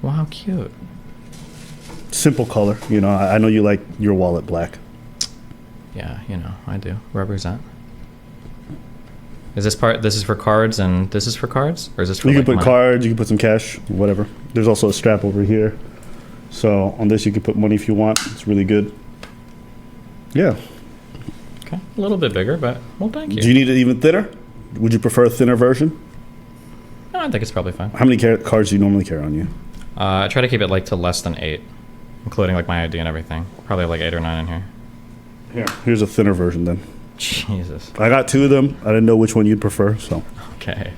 Wow, how cute. Simple color. You know, I know you like your wallet black. Yeah, you know, I do. Represent. Is this part, this is for cards and this is for cards? Or is this for You like can put money? cards, you can put some cash, whatever. There's also a strap over here. So on this you can put money if you want. It's really good. Yeah. Okay, a little bit bigger, but well, thank you. Do you need it even thinner? Would you prefer a thinner version? No, I think it's probably fine. How many cards do you normally carry on you? I try to keep it like to less than 8, including like my ID and everything. Probably like 8 or 9 in here. Here. Here's a thinner version then. Jesus. I got 2 of them. I didn't know which one you'd prefer, so. Okay.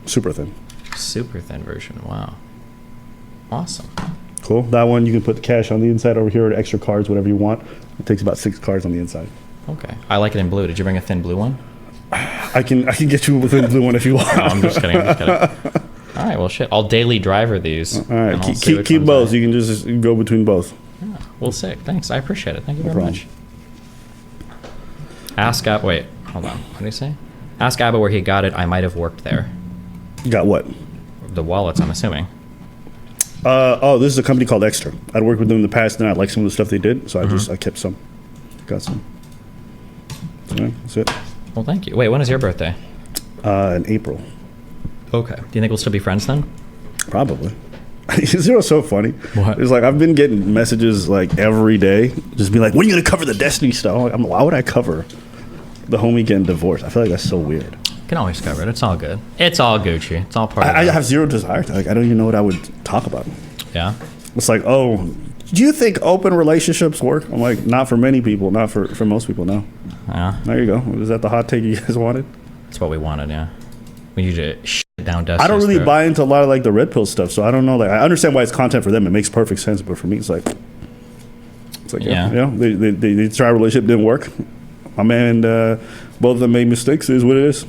Super thin. Super thin version. Wow. Awesome. Cool. That one you can put the cash on the inside. Over here, extra cards, whatever you want. It takes about 6 cards on the inside. Okay. I like it in blue. Did you bring a thin blue one? I can get you a thin blue one if you want. No, I'm just kidding. I'm just kidding. All right. Well, shit. I'll daily driver these. All right. and I'll see which Keep ones both. I- You can just go between both. Yeah. Well, sick. Thanks. I appreciate it. Thank you No very problem. much. Ask Abba. Wait. Hold on. What did he say? Ask Abba where he got it. I might have worked there. Got what? The wallets, I'm assuming. Oh, this is a company called Extra. I'd worked with them in the past, and I liked some of the stuff they did, so Mm-hmm. I kept some. Got some. So, yeah, that's it. Well, thank you. Wait, when is your birthday? In April, Okay. Do you think we'll still be friends then? probably. You know what's so funny? What? It's like I've been getting messages like every day, just be like, "When are you gonna cover the Destiny stuff?" I'm like, why would I cover the homie getting divorced? I feel like that's so weird. Can always cover it. It's all good. It's all Gucci. It's all part of I it. have zero desire to. Like, I don't even know what I would talk about. Yeah. It's like, oh, do you think open relationships work? I'm like, not for many people, not for most people. No. Yeah. There you go. Is that the hot take you guys wanted? That's what we wanted, yeah. We need to shit down Destiny's I don't really throat. buy into a lot of like the red pill stuff, so I don't know. Like, I understand why it's content for them; it makes perfect sense. But for me, it's like Yeah. they try a relationship, didn't work. My man, both of them made mistakes. Is what it is.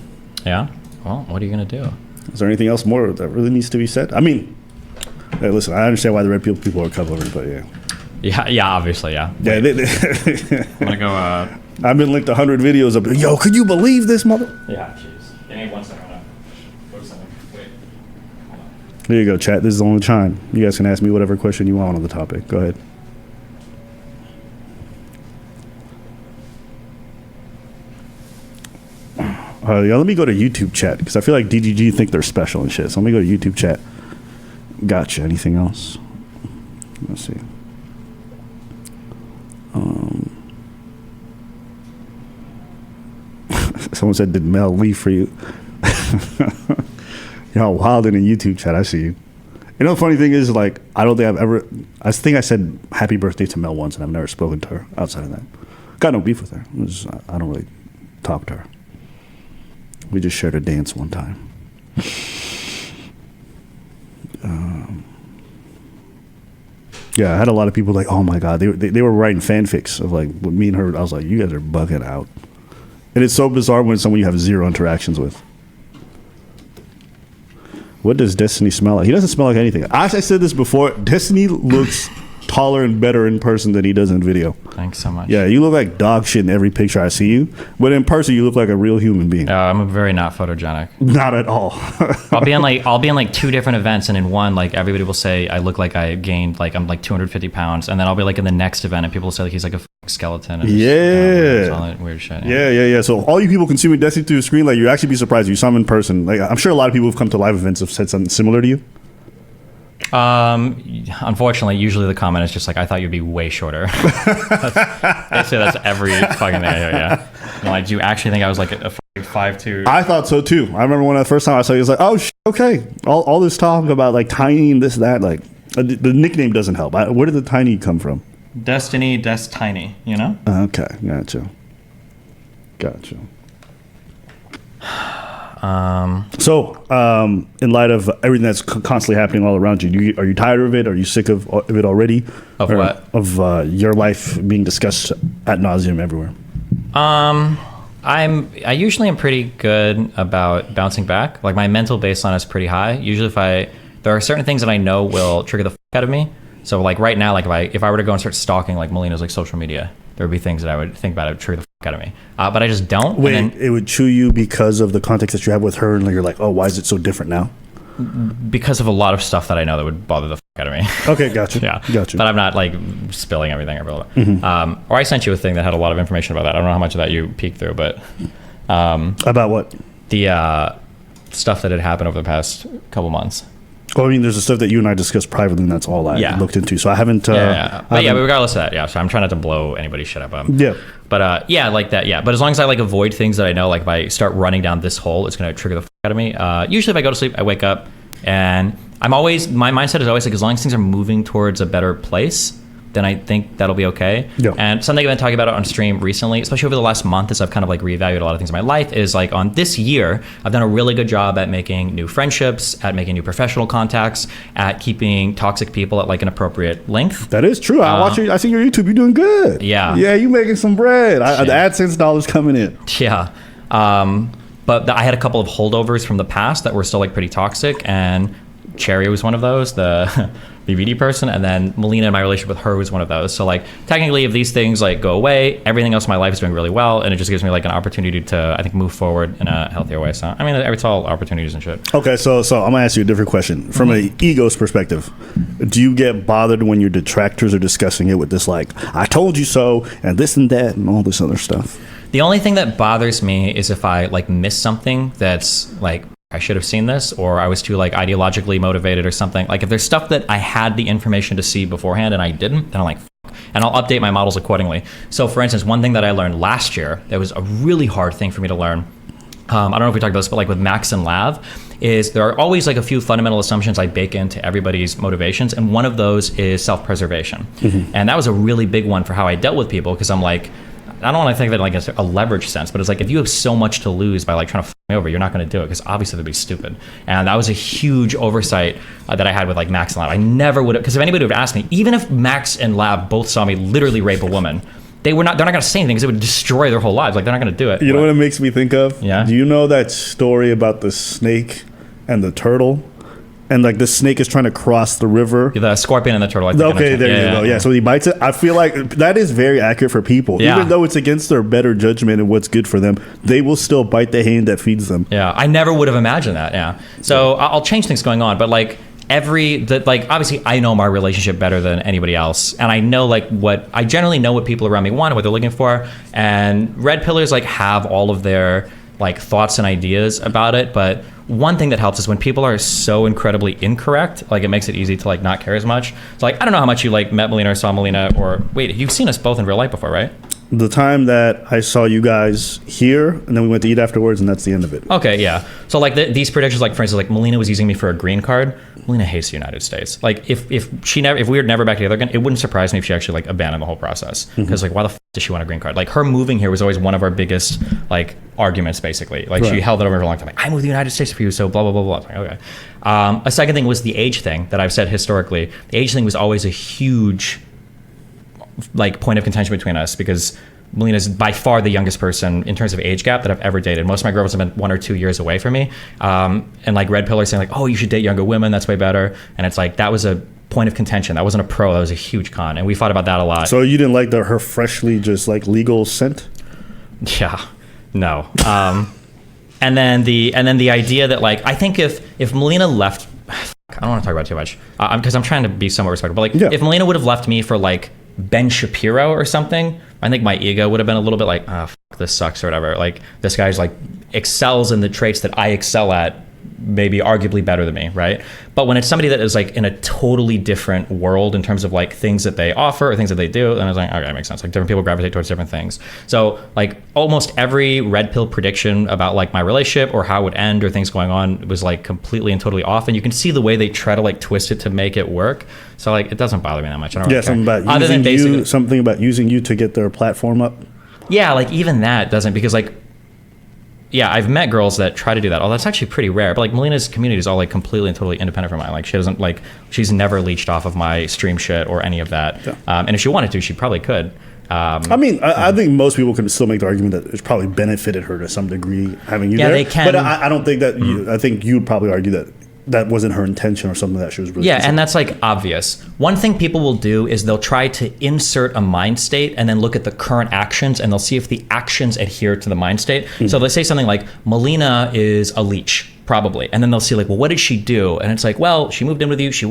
Yeah? Well, what are you going to do? Is there anything else more that really needs to be said? I mean, hey, listen, I understand why the red pill people are covering, but yeah, Yeah, obviously, yeah. yeah. I'm going to go, I've been linked 100 videos of, yo, could you believe this mother? yeah, jeez. Give me 1 second. Wait. Hold on. There you go, chat. This is the only time you guys can ask me whatever question you want on the topic. Go ahead. Yeah, let me go to YouTube chat because I feel like DGG think they're special and shit. So let me go to YouTube chat. Gotcha. Anything else? Let's see. Someone said, "Did Mel leave for you?" Y'all wild in the YouTube chat. I see you. You know, the funny thing is, like, I don't think I've ever. I think I said happy birthday to Mel once, and I've never spoken to her outside of that. Got no beef with her. I don't really talk to her. We just shared a dance one time. Yeah, I had a lot of people like, oh my god, they were writing fanfics of like with me and her. I was like, you guys are bugging out. And it's so bizarre when it's someone you have zero interactions with. What does Destiny smell like? He doesn't smell like anything. I said this before. Destiny looks taller and better in person than he does in video. Thanks so much. Yeah, you look like dog shit in every picture I see you. But in person, you look like a real human being. I'm very not photogenic. Not at all. I'll be in like 2 different events, and in one, like everybody will say I look like I gained like I'm like 250 pounds, and then I'll be like in the next event, and people will say like he's like a skeleton. And Yeah. all that weird shit. Yeah. So all you people consuming Destiny through the screen, like you actually be surprised you saw him in person. Like I'm sure a lot of people who've come to live events have said something similar to you. Unfortunately, usually the comment is just like, I thought you'd be way shorter. They say that's every fucking day. Yeah. I'm like, do you actually think I was like a 5'2"? I thought so too. I remember when the first time I saw you, I was like, oh, okay. All this talk about like tiny and this, that, like the nickname doesn't help. Where did the tiny come from? Destiny, Tiny, you know? Okay, gotcha. So, in light of everything that's constantly happening all around you, are you tired of it? Are you sick of it already? Of Or what? Of your life being discussed ad nauseum everywhere. I usually am pretty good about bouncing back. Like my mental baseline is pretty high. Usually there are certain things that I know will trigger the fuck out of me. So like right now, like if I were to go and start stalking like Melina's like social media, there would be things that I would think about it would trigger the fuck out of me. But I just don't. Wait, And then, it would chew you because of the context that you have with her, and you're like, oh, why is it so different now? because of a lot of stuff that I know that would bother the out of me. Okay, gotcha. Yeah, gotcha. But I'm not like spilling everything. Mm-hmm. Or I sent you a thing that had a lot of information about that. I don't know how much of that you peeked through, but About what? the stuff that had happened over the past couple months. Well, I mean, there's the stuff that you and I discussed privately, and that's all I looked into. So I haven't. But regardless of that, so I'm trying not to blow anybody's shit up. Yeah. But like that, yeah. But as long as I like avoid things that I know, like if I start running down this hole, it's gonna trigger the out of me. Usually, if I go to sleep, I wake up, and my mindset is always like, as long as things are moving towards a better place, then I think that'll be okay. Yeah. And something I've been talking about on stream recently, especially over the last month, as I've kind of like reevaluated a lot of things in my life, is like on this year, I've done a really good job at making new friendships, at making new professional contacts, at keeping toxic people at like an appropriate length. That is true. I watch I see your YouTube. You're doing good. Yeah. Yeah, you making some bread. The AdSense dollars coming in. Yeah. But I had a couple of holdovers from the past that were still like pretty toxic, and Cherry was one of those, the BBD person, and then Melina and my relationship with her was one of those. So like technically if these things like go away, everything else in my life is doing really well, and it just gives me like an opportunity to, I think, move forward in a healthier way. So I mean, it's all opportunities and shit. Okay, so I'm gonna ask you a different question. From an ego's perspective, do you get bothered when your detractors are discussing it with this like, I told you so, and this and that and all this other stuff? The only thing that bothers me is if I like miss something that's like, I should have seen this, or I was too like ideologically motivated or something. Like if there's stuff that I had the information to see beforehand and I didn't, then I'm like, fuck. And I'll update my models accordingly. So for instance, one thing that I learned last year that was a really hard thing for me to learn, I don't know if we talked about this, but like with Max and Lav, is there are always like a few fundamental assumptions I bake into everybody's motivations, and one of those is self-preservation. Mm-hmm. And that was a really big one for how I dealt with people, because I'm like, I don't want to think of it like a leverage sense, but it's like if you have so much to lose by like trying to f me over, you're not going to do it, because obviously that'd be stupid. And that was a huge oversight that I had with like Max and Lab. I never would have, because if anybody would have asked me, even if Max and Lab both saw me literally rape a woman, they're not going to say anything because it would destroy their whole lives. Like they're not going to do it. You know what it makes me think of? Yeah. Do you know that story about the snake and the turtle? And like the snake is trying to cross the river. The scorpion and the turtle. I think okay, there you go. Yeah, so he bites it. I feel like that is very accurate for people. Yeah. Even though it's against their better judgment and what's good for them, they will still bite the hand that feeds them. Yeah, I never would have imagined that. Yeah. So I'll change things going on, but like obviously I know my relationship better than anybody else, and I know like I generally know what people around me want and what they're looking for, and red pillars like have all of their like thoughts and ideas about it, but one thing that helps is when people are so incredibly incorrect, like it makes it easy to like not care as much. So like I don't know how much you like met Melina or saw Melina, or wait, you've seen us both in real life before, right? The time that I saw you guys here, and then we went to eat afterwards, and that's the end of it. Okay, yeah. So like these predictions, like for instance, like Melina was using me for a green card. Melina hates the United States. Like if we were never back together again, it wouldn't surprise me if she actually like abandoned the whole process. Because like why the f does she want a green card? Like her moving here was always one of our biggest like arguments, basically. Like she held it over for a long time. Like I moved to the United States for you, so blah blah blah blah. Like, okay. A second thing was the age thing that I've said historically. The age thing was always a huge like point of contention between us, because Melina's by far the youngest person in terms of age gap that I've ever dated. Most of my girlfriends have been 1 or 2 years away from me. And like red pillar saying like, oh, you should date younger women, that's way better. And it's like, that was a point of contention. That wasn't a pro, that was a huge con. And we fought about that a lot. So you didn't like her freshly just like legal scent? Yeah, no. And then the idea that like, I think if Melina left, I don't want to talk about it too much, because I'm trying to be somewhat respectful, but like if Melina would have left me for like Ben Shapiro or something, I think my ego would have been a little bit like, oh, this sucks or whatever. Like this guy's like excels in the traits that I excel at, maybe arguably better than me, right? But when it's somebody that is like in a totally different world in terms of like things that they offer or things that they do, then I was like, okay, that makes sense. Like different people gravitate towards different things. So like almost every red pill prediction about like my relationship or how it would end or things going on was like completely and totally off. And you can see the way they try to like twist it to make it work. So like it doesn't bother me that much. I don't really care. Something about using you to get their platform up. Yeah, like even that doesn't, because like, yeah, I've met girls that try to do that. Oh, that's actually pretty rare. But like Melina's community is all like completely and totally independent from mine. Like she doesn't like, she's never leached off of my stream shit or any of that. Yeah. And if she wanted to, she probably could. I mean, I think most people can still make the argument that it's probably benefited her to some degree having you there. Yeah, they can. But I don't think that I think you would probably argue that that wasn't her intention or something that she was really considering. And that's like obvious. One thing people will do is they'll try to insert a mind state and then look at the current actions, and they'll see if the actions adhere to the mind state. So they say something like, Melina is a leech. probably. And then they'll see like, well, what did she do? And it's like, well, she moved in with you. She